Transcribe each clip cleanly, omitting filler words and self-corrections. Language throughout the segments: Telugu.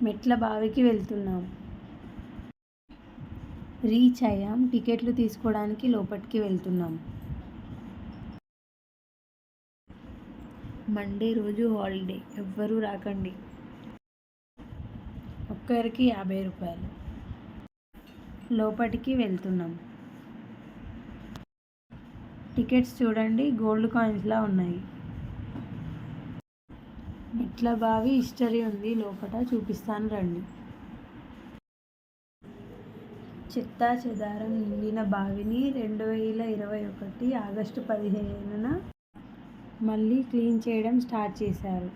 మెట్ల బావికి వెళ్తున్నాం. రీచ్ అయ్యాం. టికెట్లు తీసుకోవడానికి లోపలికి వెళ్తున్నాం. మండే రోజు హాలిడే, ఎవ్వరూ రాకండి. ఒక్కరికి 50 రూపాయలు. లోపలికి వెళ్తున్నాం. టికెట్స్ చూడండి, గోల్డ్ కాయిన్స్లా ఉన్నాయి. మెట్ల బావి హిస్టరీ ఉంది లోపల, చూపిస్తాను రండి. చెత్తా చెదారం నిండిన బావిని 2021 ఆగస్టు 15న మళ్ళీ క్లీన్ చేయడం స్టార్ట్ చేశారు.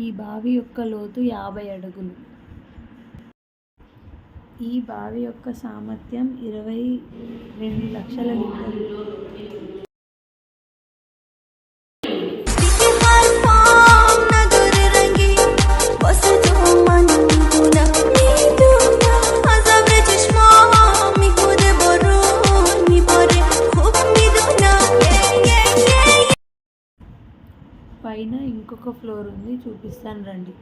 ఈ బావి యొక్క లోతు 50 అడుగులు. ఈ బావి యొక్క సామర్థ్యం 22 లక్షల లీటర్లు. పైన ఇంకొక ఫ్లోర్ ఉంది, చూపిస్తాను రండి.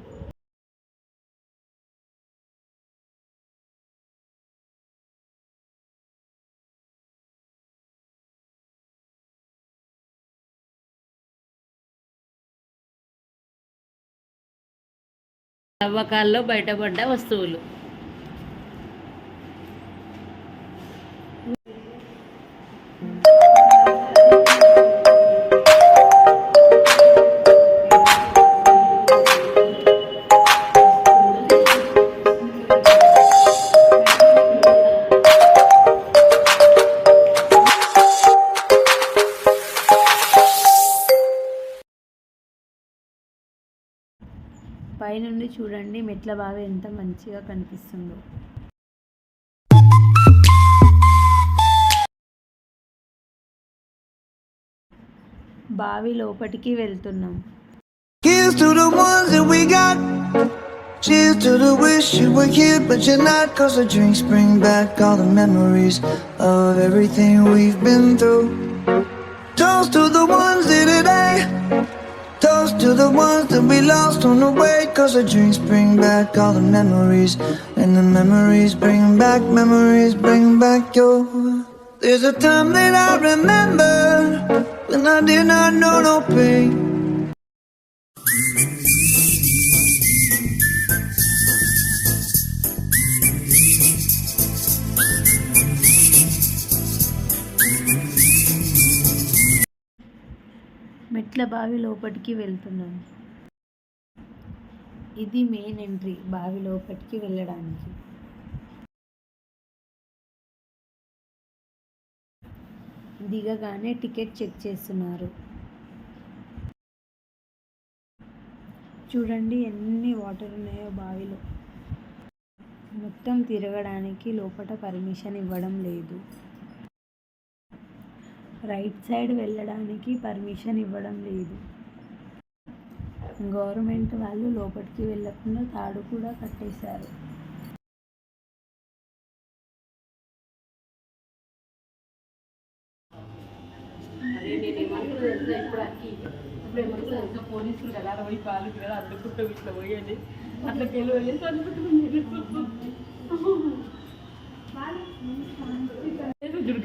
తవ్వకాల్లో బయటపడ్డ వస్తువులు. పైనుండి చూడండి మెట్ల బావి ఎంత మంచిగా కనిపిస్తుందో. బావి లోపలికి వెళ్తున్నాం. Here's to the ones that we got. Cheers to the wish you were here but you're not. 'Cause the drinks bring back all the memories of everything we've been through. Toast to the ones here today. Toast to the ones that we lost on the way. 'Cause the drinks bring back all the memories. And the memories bring back your. There's a time that I remember when I did not know no pain. మెట్ల బావి లోపలికి వెళ్తున్నాం. ఇది మెయిన్ ఎంట్రీ బావి లోపలికి వెళ్ళడానికి. దిగగానే టికెట్ చెక్ చేస్తున్నారు. చూడండి ఎన్ని వాటర్ ఉన్నాయో బావిలో. మొత్తం తిరగడానికి లోపల పర్మిషన్ ఇవ్వడం లేదు. రైట్ సైడ్ వెళ్ళడానికి పర్మిషన్ ఇవ్వడం లేదు. గవర్నమెంట్ వాళ్ళు లోపలికి వెళ్ళకుండా తాడు కూడా కట్టేశారు. పోలీసులు కదా పోయి కాలు కదా అడ్డుకుంటూ ఇట్లా పోయేది అట్లా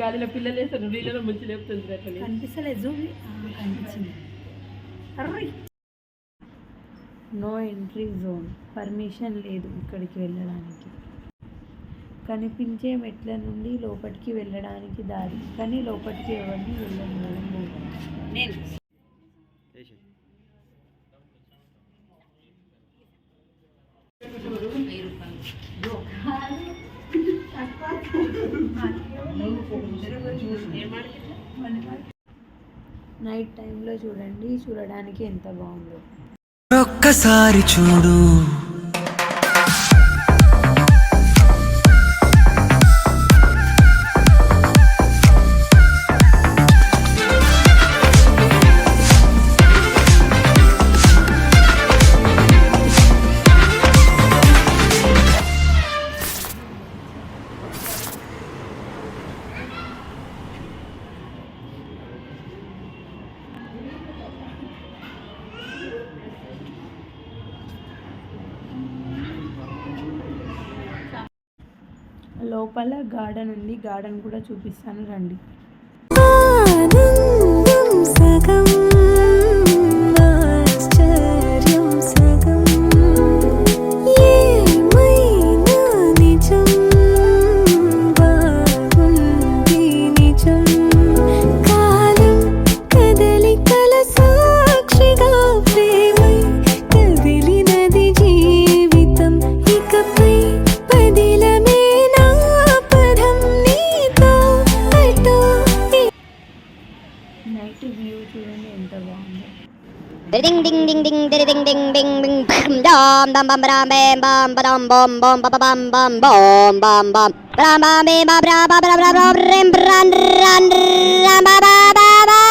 గాలిలో పిల్లలు వేస్తారు, నీళ్ళలో ముంచి లేపుతుంది. అట్లా కనిపిస్తలేదు, కనిపించింది. నో ఎంట్రీ జోన్, పర్మిషన్ లేదు ఇక్కడికి వెళ్ళడానికి. కనిపించే మెట్ల నుండి లోపలికి వెళ్ళడానికి దారి, కానీ లోపలికి ఎవరిని వెళ్ళనివ్వడం లేదు. నైట్ టైంలో చూడండి, చూడడానికి ఎంత బాగుందో. ఒక్కసారి చూడు. లోపల గార్డెన్ ఉంది, గార్డెన్ కూడా చూపిస్తాను రండి. ఆనందం సగం ఆశ్చర్యం సగం ఏమైనా నిజం బాగుంది నిజం కాలం కదలికల సాక్షిగా ప్రేమై కదిలినది జీవితం ఇకపై పదిలమే నా పదం నీతో అటో నైట్ వ్యూ చూడండి ఎంత బాగుందో. Ding ding ding ding ding ding ding ding ding dum dum bum bam bam bam bam bum bum bum bum bum bum bum bum bam bam bam bam bam bam bam bam ram ran ram ba ba ba ba ba